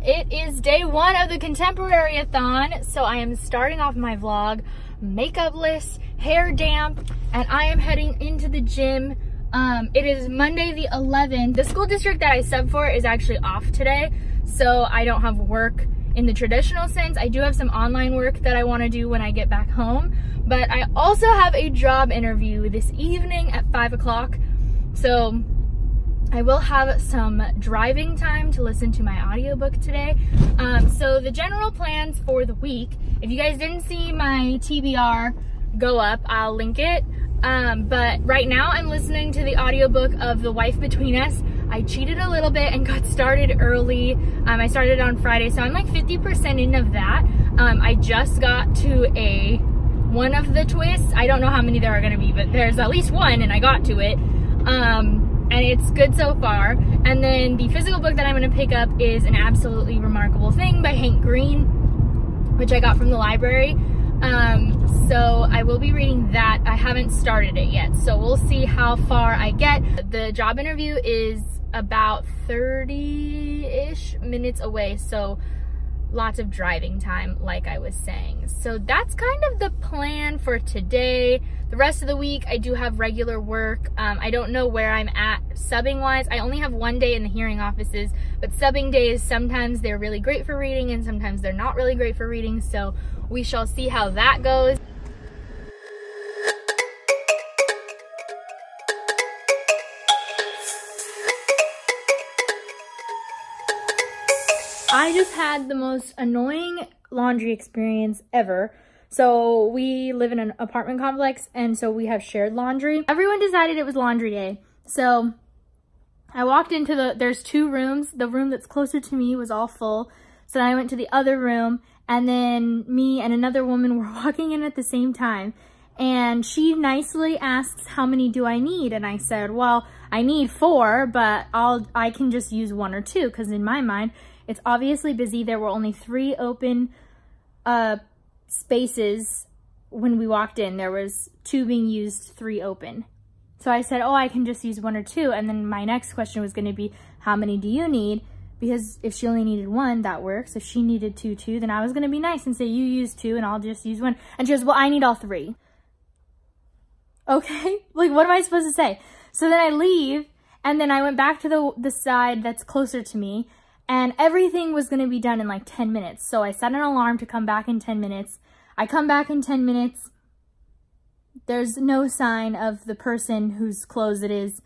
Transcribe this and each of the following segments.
It is day 1 of the Contemporaryathon, so I am starting off my vlog makeupless, hair damp, and I am heading into the gym. It is Monday the 11th. The school district that I sub for is actually off today, so I don't have work in the traditional sense. I do have some online work that I want to do when I get back home, but I also have a job interview this evening at 5 o'clock, so I will have some driving time to listen to my audiobook today. So the general plans for the week, if you guys didn't see my TBR go up, I'll link it. But right now I'm listening to the audiobook of The Wife Between Us. I cheated a little bit and got started early. I started on Friday, so I'm like 50% in of that. I just got to one of the twists. I don't know how many there are gonna be, but there's at least one and I got to it. And it's good so far. And then the physical book that I'm going to pick up is An Absolutely Remarkable Thing by Hank Green, which I got from the library. So I will be reading that. I haven't started it yet, so we'll see how far I get. The job interview is about 30-ish minutes away, so lots of driving time, like I was saying. So that's kind of the plan for today. The rest of the week, I do have regular work. I don't know where I'm at subbing-wise. I only have one day in the hearing offices, but subbing days, sometimes they're really great for reading and sometimes they're not really great for reading, so we shall see how that goes. I just had the most annoying laundry experience ever. So we live in an apartment complex, and so we have shared laundry. Everyone decided it was laundry day. So I walked into there's 2 rooms. The room that's closer to me was all full. So then I went to the other room, and then me and another woman were walking in at the same time. And she nicely asks, how many do I need? And I said, well, I need 4, but I can just use 1 or 2, because in my mind, it's obviously busy. There were only 3 open spaces when we walked in. There was 2 being used, 3 open. So I said, oh, I can just use 1 or 2. And then my next question was going to be, how many do you need? Because if she only needed 1, that works. If she needed 2 too, then I was going to be nice and say, you use 2 and I'll just use 1. And she goes, well, I need all 3. Okay, like what am I supposed to say? So then I leave, and then I went back to the side that's closer to me, and everything was going to be done in like 10 minutes. So I set an alarm to come back in 10 minutes. I come back in 10 minutes. There's no sign of the person whose clothes it is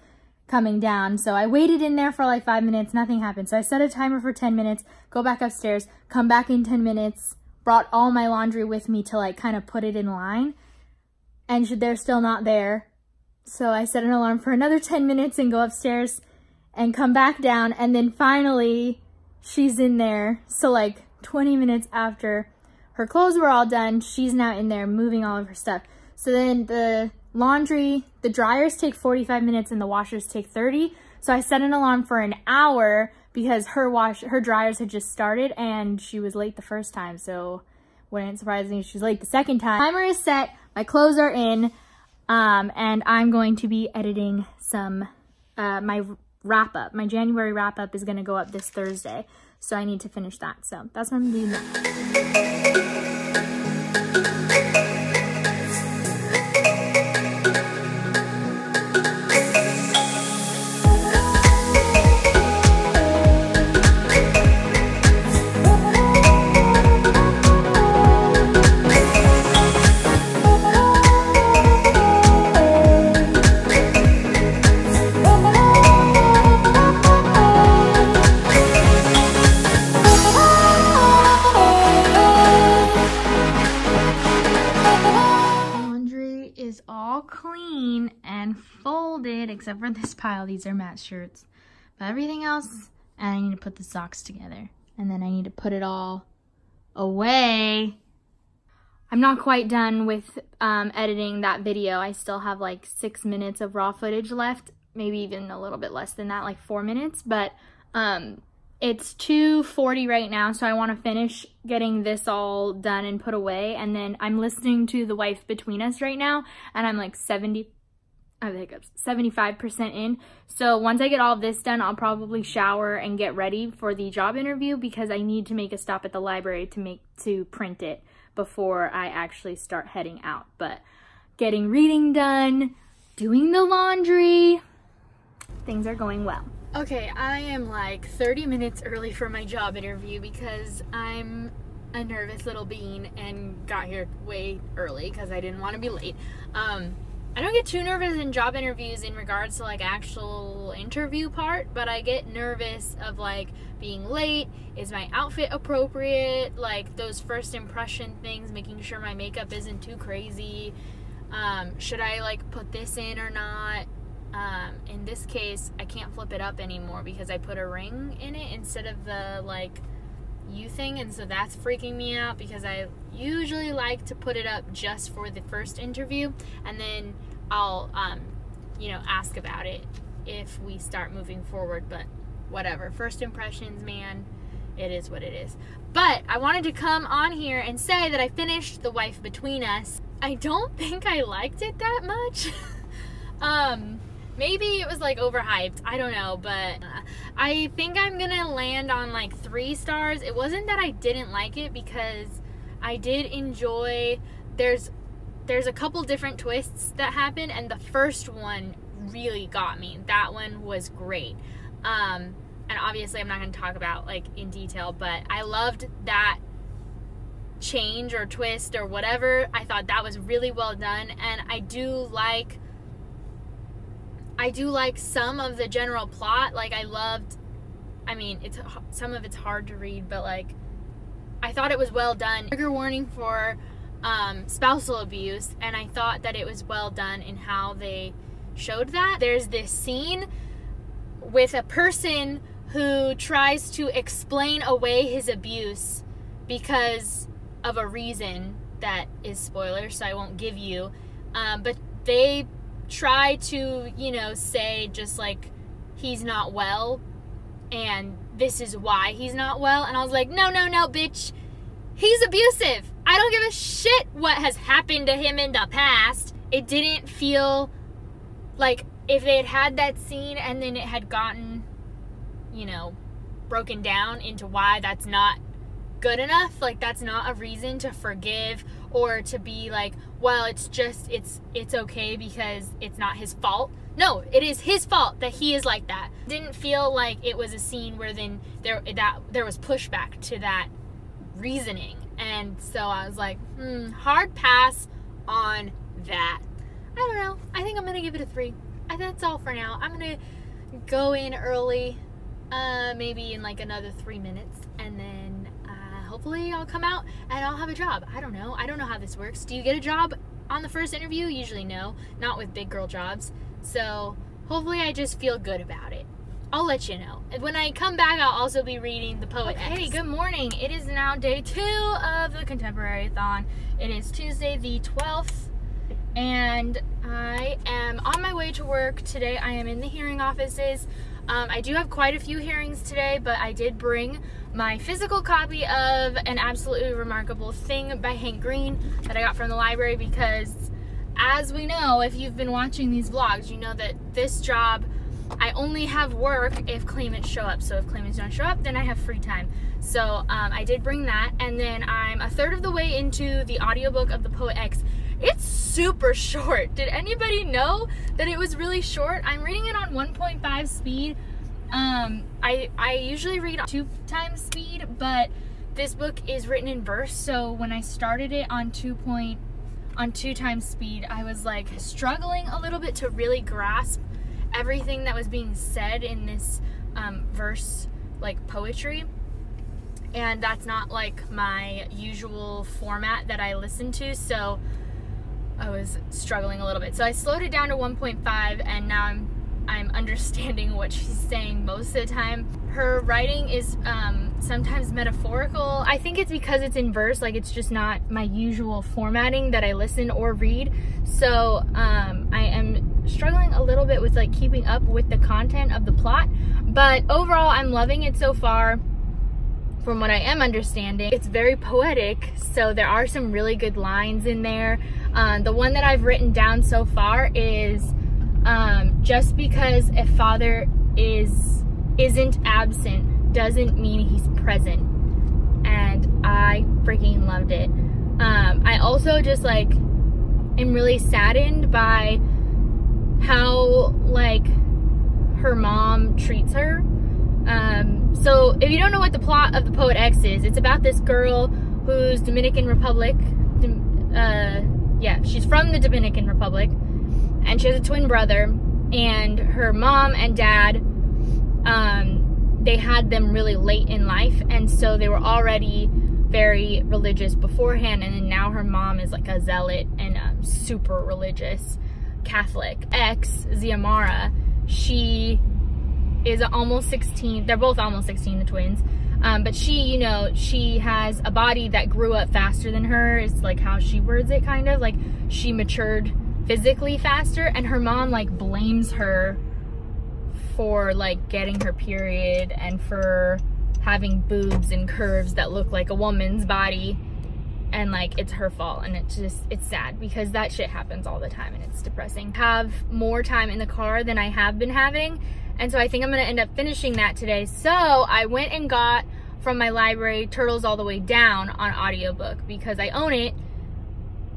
coming down. So I waited in there for like 5 minutes. Nothing happened. So I set a timer for 10 minutes, go back upstairs, come back in 10 minutes, brought all my laundry with me to like kind of put it in line. And they're still not there. So I set an alarm for another 10 minutes and go upstairs and come back down. And then finally, she's in there. So like 20 minutes after her clothes were all done, she's now in there moving all of her stuff. So then the laundry, the dryers take 45 minutes and the washers take 30. So I set an alarm for an hour because her dryers had just started and she was late the first time. So wouldn't surprise me if she's late the second time. Timer is set, my clothes are in, and I'm going to be editing some, my wrap up. My January wrap up is going to go up this Thursday. So I need to finish that. So that's what I'm doing now. Clean and folded except for this pile. These are Matt's shirts, but everything else, and I need to put the socks together, and then I need to put it all away. I'm not quite done with editing that video. I still have like 6 minutes of raw footage left, maybe even a little bit less than that, like 4 minutes, but it's 2:40 right now, so I want to finish getting this all done and put away. And then I'm listening to The Wife Between Us right now, and I'm like 70 I have the hiccups, 75% in. So once I get all of this done, I'll probably shower and get ready for the job interview because I need to make a stop at the library to print it before I actually start heading out. But getting reading done, doing the laundry, things are going well. Okay, I am like 30 minutes early for my job interview because I'm a nervous little bean and got here way early because I didn't want to be late. I don't get too nervous in job interviews in regards to like actual interview part, but I get nervous of like being late. Is my outfit appropriate? Like those first impression things, making sure my makeup isn't too crazy. Should I like put this in or not? In this case, I can't flip it up anymore because I put a ring in it instead of the like U thing, and so that's freaking me out because I usually like to put it up just for the first interview, and then I'll you know, ask about it if we start moving forward. But whatever, first impressions, man, it is what it is. But I wanted to come on here and say that I finished The Wife Between Us. I don't think I liked it that much. Maybe it was like overhyped, I don't know, but I think I'm gonna land on like 3 stars. It wasn't that I didn't like it because I did enjoy, there's a couple different twists that happen, and the first one really got me. That one was great. And obviously I'm not gonna talk about like in detail, but I loved that change or twist or whatever. I thought that was really well done, and I do like some of the general plot. Like I mean, some of it's hard to read, but like I thought it was well done. Trigger warning for spousal abuse, and I thought that it was well done in how they showed that. There's this scene with a person who tries to explain away his abuse because of a reason that is spoilers, so I won't give you, but they try to, you know, say just like he's not well and this is why he's not well, and I was like, no, bitch, he's abusive. I don't give a shit what has happened to him in the past. It didn't feel like if they had that scene and then it had gotten, you know, broken down into why that's not good enough, like that's not a reason to forgive or to be like, well, it's okay because it's not his fault. No, it is his fault that he is like that. Didn't feel like it was a scene where then there was pushback to that reasoning, and so I was like, hard pass on that. I don't know. I think I'm gonna give it a 3. That's all for now. I'm gonna go in early, maybe in like another 3 minutes, and then hopefully I'll come out and I'll have a job. I don't know how this works. Do you get a job on the first interview? Usually no, not with big girl jobs. So hopefully I just feel good about it. I'll let you know. And when I come back, I'll also be reading The Poet X. Hey, good morning. It is now day 2 of the Contemporaryathon. It is Tuesday the 12th, and I am on my way to work. Today I am in the hearing offices. I do have quite a few hearings today, but I did bring my physical copy of An Absolutely Remarkable Thing by Hank Green that I got from the library because, as we know, if you've been watching these vlogs, you know that this job, I only have work if claimants show up. So if claimants don't show up, then I have free time. So I did bring that, and then I'm a third of the way into the audiobook of The Poet X. It's super short. Did anybody know that it was really short? I'm reading it on 1.5 speed. I usually read on 2 times speed, but this book is written in verse, so when I started it on 2 times speed, I was like struggling a little bit to really grasp everything that was being said in this verse, like poetry. And that's not like my usual format that I listen to, so I was struggling a little bit. So I slowed it down to 1.5, and now I'm understanding what she's saying most of the time. Her writing is sometimes metaphorical. I think it's because it's in verse, like it's just not my usual formatting that I listen or read. So I am struggling a little bit with like keeping up with the content of the plot, but overall I'm loving it so far. From what I am understanding, it's very poetic, so there are some really good lines in there. The one that I've written down so far is Just because a father isn't absent doesn't mean he's present. And I freaking loved it. I also just like am really saddened by how like her mom treats her. So if you don't know what the plot of The Poet X is, it's about this girl who's Dominican Republic. Yeah, she's from the Dominican Republic, and she has a twin brother, and her mom and dad, they had them really late in life, and so they were already very religious beforehand, and then now her mom is like a zealot and super religious Catholic. Xiomara, she is almost 16. They're both almost 16, the twins. But she, you know, she has a body that grew up faster than her. It's like how she words it, kind of. Like, she matured physically faster, and her mom, like, blames her for, like, getting her period and for having boobs and curves that look like a woman's body. And, like, it's her fault, and it's sad because that shit happens all the time, and it's depressing. I have more time in the car than I have been having, and so I think I'm gonna end up finishing that today. So I went and got from my library Turtles All the Way Down on audiobook because I own it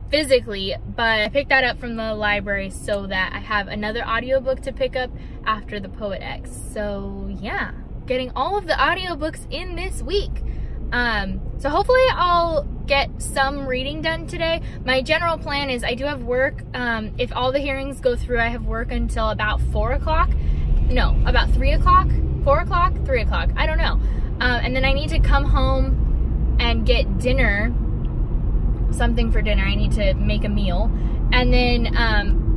physically, but I picked that up from the library so that I have another audiobook to pick up after The Poet X. So yeah, getting all of the audiobooks in this week. So hopefully I'll get some reading done today. My general plan is I do have work. If all the hearings go through, I have work until about 4 o'clock. No, about 3 o'clock, 4 o'clock, 3 o'clock, I don't know. And then I need to come home and get dinner, something for dinner. I need to make a meal. And then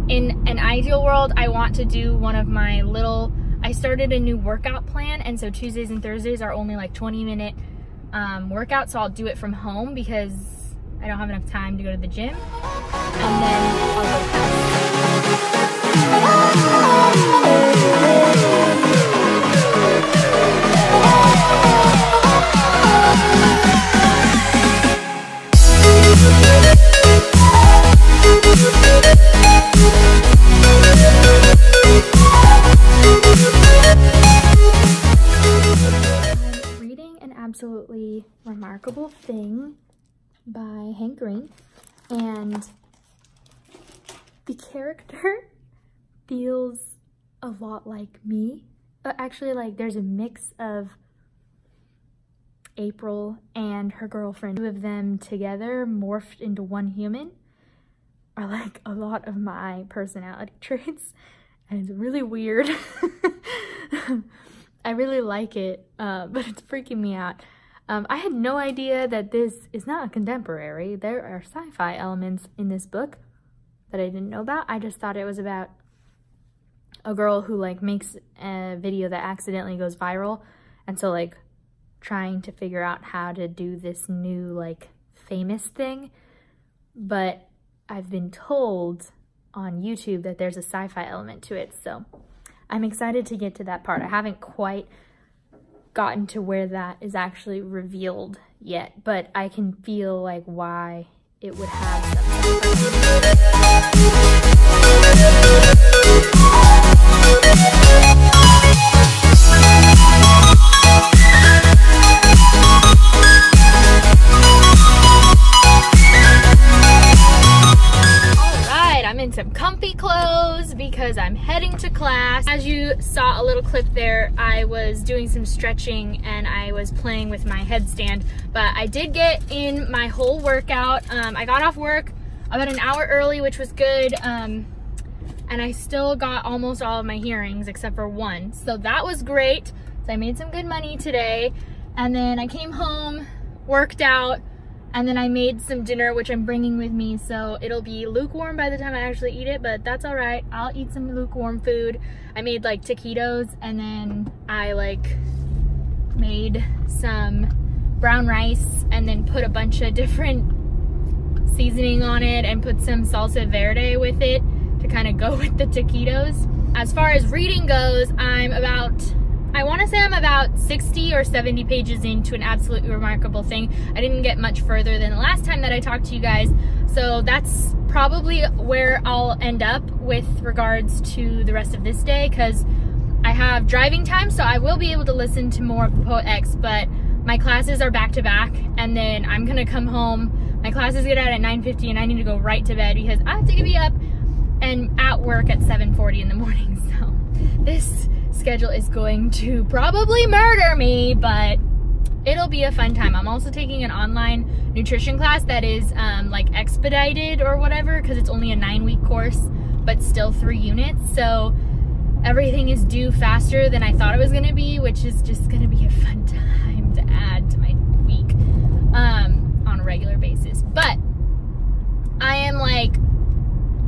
in an ideal world, I want to do one of my little, I started a new workout plan, and so Tuesdays and Thursdays are only like 20-minute workouts, so I'll do it from home because I don't have enough time to go to the gym. And then I'll go I'm reading An Absolutely Remarkable Thing by Hank Green, and the character feels a lot like me. Actually, like, there's a mix of April and her girlfriend. Two of them together morphed into one human are like a lot of my personality traits, and it's really weird. I really like it, but it's freaking me out. I had no idea that this is not a contemporary. There are sci-fi elements in this book that I didn't know about. I just thought it was about a girl who like makes a video that accidentally goes viral, and so like trying to figure out how to do this new like famous thing. But I've been told on YouTube that there's a sci-fi element to it, so I'm excited to get to that part. I haven't quite gotten to where that is actually revealed yet, but I can feel like why it would have Alright, I'm in some comfy clothes because I'm heading to class. As you saw a little clip there, I was doing some stretching and I was playing with my headstand, but I did get in my whole workout. I got off work about an hour early, which was good, and I still got almost all of my hearings except for one, so that was great. So I made some good money today, and then I came home, worked out, and then I made some dinner, which I'm bringing with me, so it'll be lukewarm by the time I actually eat it, but that's all right. I'll eat some lukewarm food. I made like taquitos, and then I like made some brown rice and then put a bunch of different seasoning on it and put some salsa verde with it to kind of go with the taquitos. As far as reading goes, I'm about I want to say I'm about 60 or 70 pages into an absolutely remarkable thing. I didn't get much further than the last time that I talked to you guys, so that's probably where I'll end up with regards to the rest of this day, because I have driving time, so I will be able to listen to more of the Poet X, but my classes are back to back, and then I'm gonna come home. My classes get out at 9:50 and I need to go right to bed because I have to be up and at work at 7:40 in the morning, so this schedule is going to probably murder me, but it'll be a fun time. I'm also taking an online nutrition class that is like expedited or whatever, because it's only a 9-week course, but still 3 units. So everything is due faster than I thought it was gonna be, which is just gonna be a fun time to add to my week on a regular basis. But I am like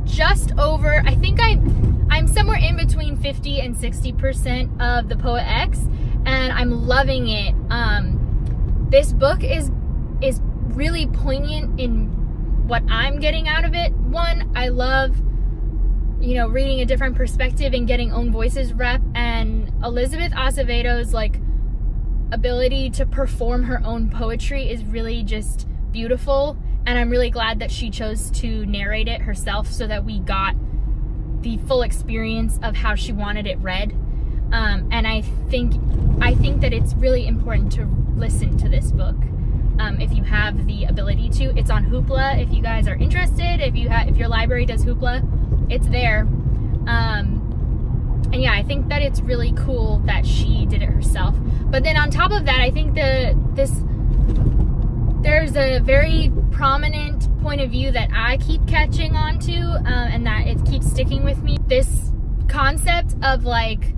just over, I think I'm somewhere in between 50 and 60% of the Poet X, and I'm loving it. This book is really poignant in what I'm getting out of it. One, I love, you know, reading a different perspective and getting own voices rep, and Elizabeth Acevedo's like ability to perform her own poetry is really just beautiful, and I'm really glad that she chose to narrate it herself so that we got the full experience of how she wanted it read. And I think that it's really important to listen to this book if you have the ability to. It's on Hoopla if you guys are interested. If your library does Hoopla, it's there. And yeah, I think that it's really cool that she did it herself. But then on top of that, I think there's a very prominent point of view that I keep catching on to, and that it keeps sticking with me. This concept of like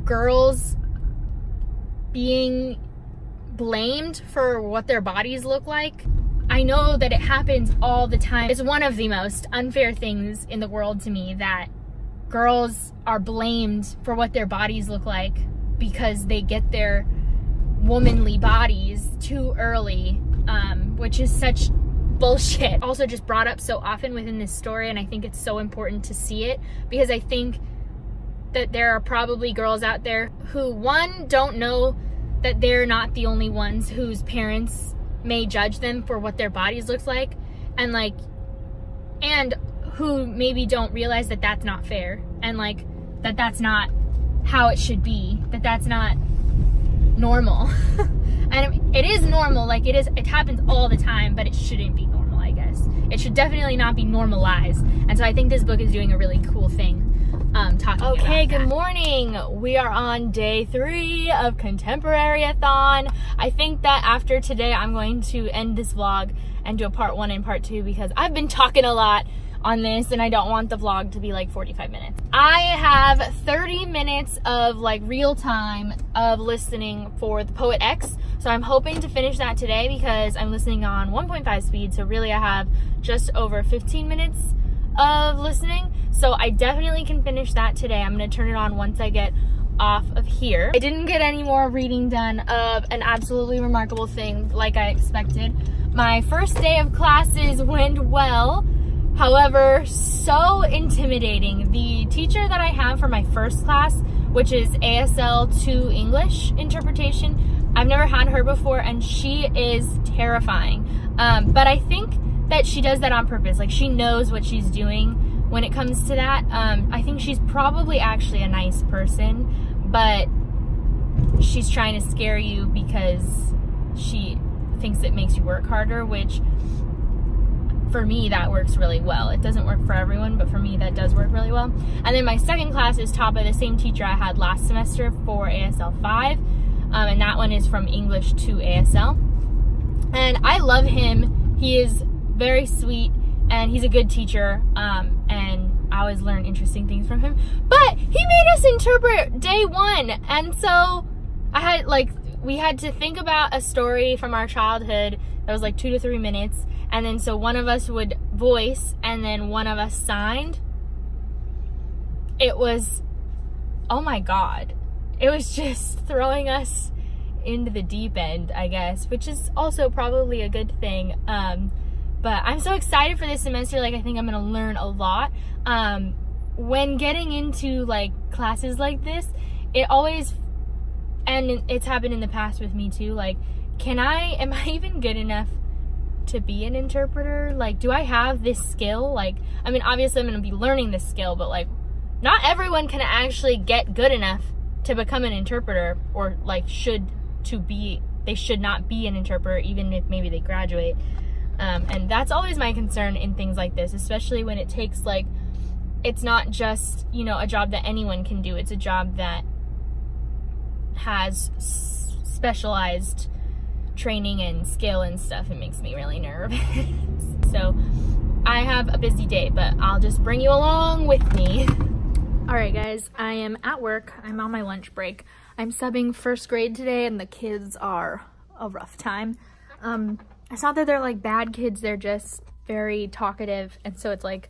girls being blamed for what their bodies look like. I know that it happens all the time. It's one of the most unfair things in the world to me that girls are blamed for what their bodies look like because they get their womanly bodies too early, which is such bullshit. Also just brought up so often within this story, and I think it's so important to see it because I think that there are probably girls out there who, one, don't know that they're not the only ones whose parents may judge them for what their bodies look like, and who maybe don't realize that that's not fair, and like that that's not how it should be, that that's not normal. And it is normal, like it happens all the time, but it shouldn't be normal, I guess. It should definitely not be normalized. And so I think this book is doing a really cool thing. Okay, good morning. We are on day 3 of Contemporaryathon. I think that after today, I'm going to end this vlog and do a part 1 and part 2 because I've been talking a lot on this and I don't want the vlog to be like 45 minutes. I have 30 minutes of like real time of listening for the Poet X. So I'm hoping to finish that today because I'm listening on 1.5 speed. So really I have just over 15 minutes of listening. So I definitely can finish that today. I'm gonna turn it on once I get off of here. I didn't get any more reading done of An Absolutely Remarkable Thing like I expected. My first day of classes went well. However, so intimidating. The teacher that I have for my first class, which is ASL 2 English interpretation, I've never had her before and she is terrifying. But I think that she does that on purpose. Like, she knows what she's doing when it comes to that. I think she's probably actually a nice person, but she's trying to scare you because she thinks it makes you work harder, which for me, that works really well. It doesn't work for everyone, but for me, that does work really well. And then my second class is taught by the same teacher I had last semester for ASL 5, and that one is from English to ASL. And I love him. He is very sweet, and he's a good teacher, and I always learn interesting things from him. But he made us interpret day 1, and so we had to think about a story from our childhood that was like 2 to 3 minutes. And then so one of us would voice and then one of us signed. It was, oh my God. It was just throwing us into the deep end, I guess, which is also probably a good thing. But I'm so excited for this semester. Like, I think I'm gonna learn a lot. When getting into like classes like this, it always and it's happened in the past with me too, like, am I even good enough to be an interpreter? Like, do I have this skill? Like, I mean, obviously I'm going to be learning this skill, but like, not everyone can actually get good enough to become an interpreter, or like they should not be an interpreter even if maybe they graduate. And that's always my concern in things like this, especially when it takes, like, it's not just, you know, a job that anyone can do. It's a job that has specialized training and skill and stuff. It makes me really nervous. So I have a busy day, but I'll just bring you along with me. All right, guys, I am at work. I'm on my lunch break. I'm subbing first grade today, and the kids are a rough time. It's not that they're like bad kids, they're just very talkative, and so it's like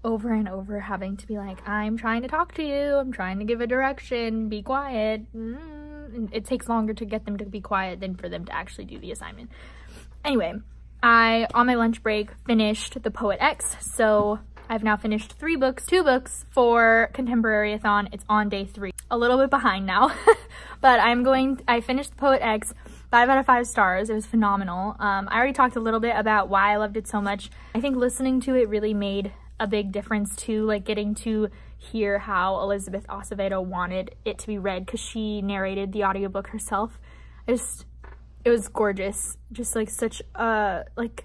over and over having to be like, I'm trying to talk to you, I'm trying to give a direction, be quiet. And it takes longer to get them to be quiet than for them to actually do the assignment. Anyway, I, on my lunch break, finished The Poet X, so I've now finished 2 books for Contemporaryathon. It's on day 3. A little bit behind now, but I finished The Poet X, 5 out of 5 stars. It was phenomenal. I already talked a little bit about why I loved it so much. I think listening to it really made a big difference too, like getting to hear how Elizabeth Acevedo wanted it to be read, because she narrated the audiobook herself. It was gorgeous. Just like such a, like,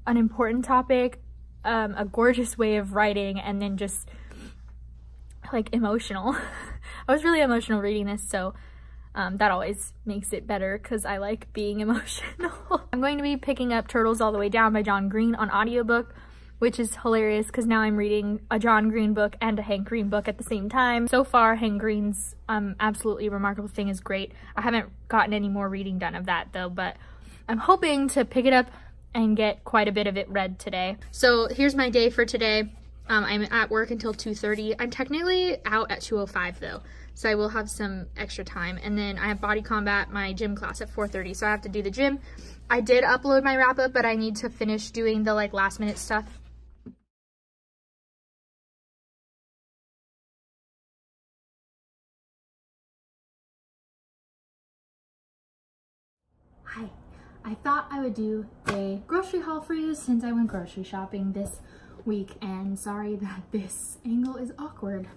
an important topic, a gorgeous way of writing, and then just like emotional. I was really emotional reading this, so that always makes it better because I like being emotional. I'm going to be picking up Turtles All the Way Down by John Green on audiobook, which is hilarious because now I'm reading a John Green book and a Hank Green book at the same time. So far, Hank Green's Absolutely Remarkable Thing is great. I haven't gotten any more reading done of that though, but I'm hoping to pick it up and get quite a bit of it read today. So here's my day for today. I'm at work until 2:30. I'm technically out at 2:05 though, so I will have some extra time. And then I have Body Combat, my gym class, at 4:30, so I have to do the gym. I did upload my wrap-up, but I need to finish doing the like last minute stuff. Hi. I thought I would do a grocery haul for you since I went grocery shopping this week, and sorry that this angle is awkward.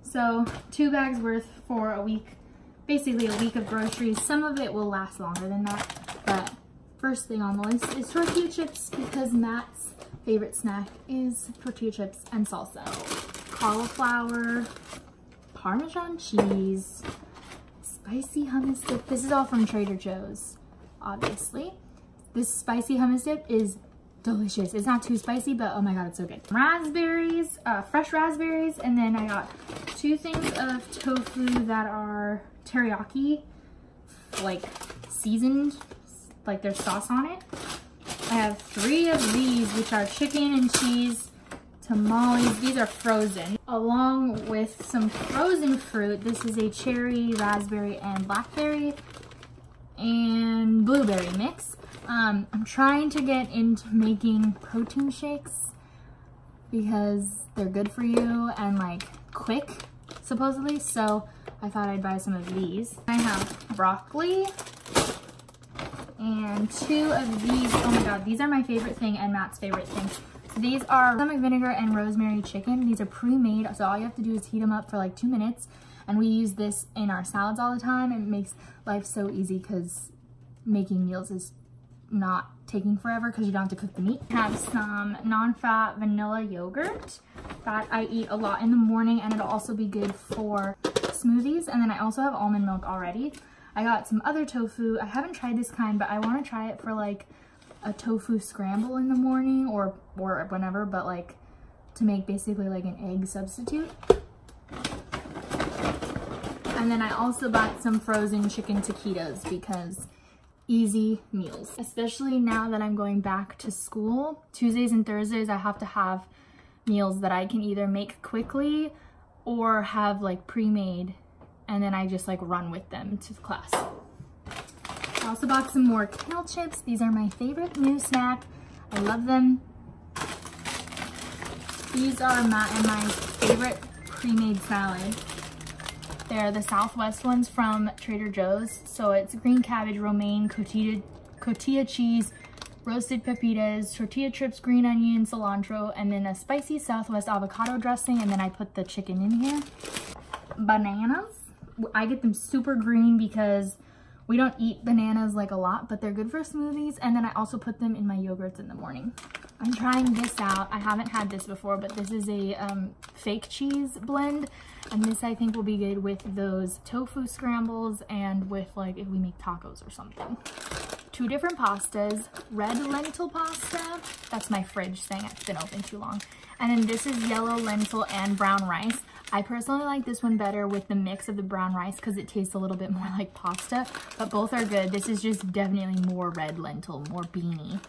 So 2 bags worth for a week, basically a week of groceries. Some of it will last longer than that, but first thing on the list is tortilla chips because Matt's favorite snack is tortilla chips and salsa. Cauliflower, Parmesan cheese, spicy hummus dip. This is all from Trader Joe's, obviously. This spicy hummus dip is delicious. It's not too spicy, but oh my god, it's so good. Raspberries, fresh raspberries, and then I got 2 things of tofu that are teriyaki, like seasoned, like there's sauce on it. I have 3 of these, which are chicken and cheese tamales. These are frozen, along with some frozen fruit. This is a cherry, raspberry, and blackberry and blueberry mix. I'm trying to get into making protein shakes because they're good for you and like quick, supposedly. So I thought I'd buy some of these. I have broccoli and 2 of these. Oh my god, these are my favorite thing and Matt's favorite thing. So these are balsamic vinegar and rosemary chicken. These are pre-made, so all you have to do is heat them up for like 2 minutes. And we use this in our salads all the time. It makes life so easy because making meals is not taking forever because you don't have to cook the meat. I have some non-fat vanilla yogurt that I eat a lot in the morning, and it'll also be good for smoothies. And then I also have almond milk already. I got some other tofu. I haven't tried this kind, but I want to try it for like a tofu scramble in the morning or whenever, but like to make basically like an egg substitute. And then I also bought some frozen chicken taquitos because easy meals, especially now that I'm going back to school. Tuesdays and Thursdays I have to have meals that I can either make quickly or have like pre-made, and then I just like run with them to class. I also bought some more kale chips. These are my favorite new snack. I love them. These are Matt and my favorite pre-made salad. They're the Southwest ones from Trader Joe's. So it's green cabbage, romaine, cotija cheese, roasted pepitas, tortilla chips, green onion, cilantro, and then a spicy Southwest avocado dressing. And then I put the chicken in here. Bananas. I get them super green because we don't eat bananas like a lot, but they're good for smoothies. And then I also put them in my yogurts in the morning. I'm trying this out. I haven't had this before, but this is a fake cheese blend. And this I think will be good with those tofu scrambles and with like if we make tacos or something. 2 different pastas, red lentil pasta. That's my fridge saying it's been open too long. And then this is yellow lentil and brown rice. I personally like this one better with the mix of the brown rice because it tastes a little bit more like pasta, but both are good. This is just definitely more red lentil, more beany.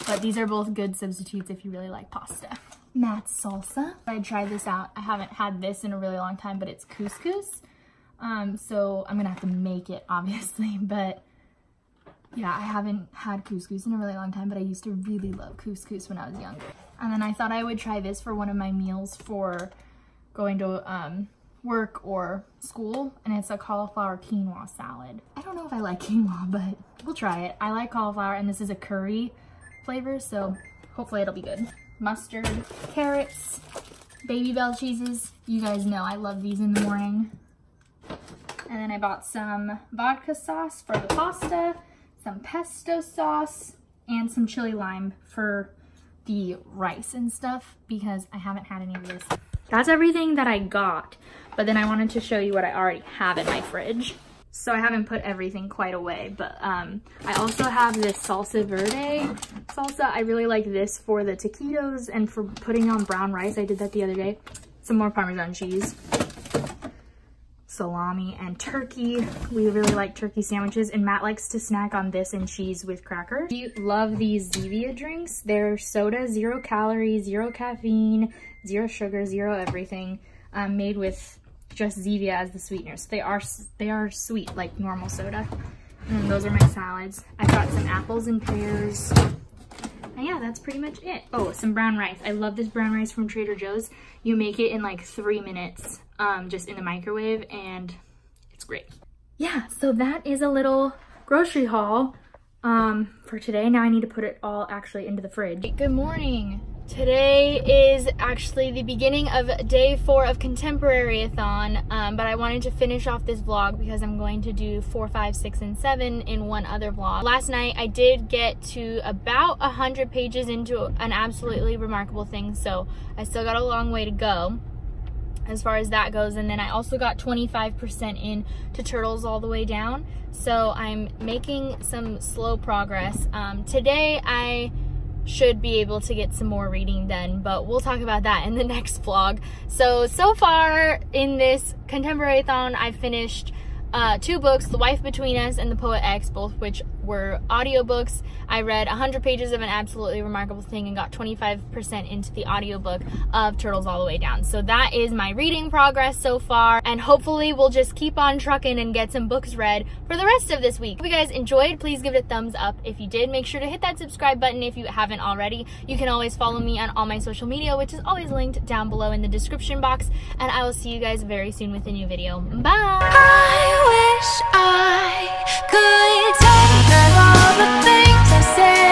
But these are both good substitutes if you really like pasta. Matt's salsa. I tried this out. I haven't had this in a really long time, but it's couscous. So I'm gonna have to make it obviously, but yeah, I haven't had couscous in a really long time, but I used to really love couscous when I was younger. And then I thought I would try this for one of my meals for going to work or school, and it's a cauliflower quinoa salad. I don't know if I like quinoa, but we'll try it. I like cauliflower, and this is a curry flavor, so hopefully it'll be good. Mustard, carrots, baby bell cheeses. You guys know I love these in the morning. And then I bought some vodka sauce for the pasta, some pesto sauce, and some chili lime for the rice and stuff because I haven't had any of this. That's everything that I got, but then I wanted to show you what I already have in my fridge. So I haven't put everything quite away, but I also have this salsa verde salsa. I really like this for the taquitos and for putting on brown rice. I did that the other day. Some more Parmesan cheese, salami, and turkey. We really like turkey sandwiches, and Matt likes to snack on this and cheese with crackers. We love these Zevia drinks. They're soda, 0 calories, 0 caffeine, 0 sugar, 0 everything, made with just Zevia as the sweetener. So they are sweet like normal soda. And then those are my salads. I've got some apples and pears. And yeah, that's pretty much it. Oh, some brown rice. I love this brown rice from Trader Joe's. You make it in like 3 minutes, just in the microwave, and it's great. Yeah, so that is a little grocery haul for today. Now I need to put it all actually into the fridge. Good morning. Today is actually the beginning of day 4 of Contemporaryathon, but I wanted to finish off this vlog because I'm going to do 4, 5, 6, and 7 in one other vlog. Last night I did get to about 100 pages into an absolutely remarkable thing, so I still got a long way to go as far as that goes. And then I also got 25% in to Turtles All the Way Down, so I'm making some slow progress. Today I should be able to get some more reading done, but we'll talk about that in the next vlog. So far in this Contemporaryathon, I've finished 2 books, The Wife Between Us and The Poet X, both which were audiobooks. I read 100 pages of An Absolutely Remarkable Thing and got 25% into the audiobook of Turtles All the Way Down. So that is my reading progress so far, and hopefully we'll just keep on trucking and get some books read for the rest of this week. If you guys enjoyed, please give it a thumbs up. If you did, make sure to hit that subscribe button if you haven't already. You can always follow me on all my social media, which is always linked down below in the description box, and I will see you guys very soon with a new video. Bye! I wish I could take back all the things I said.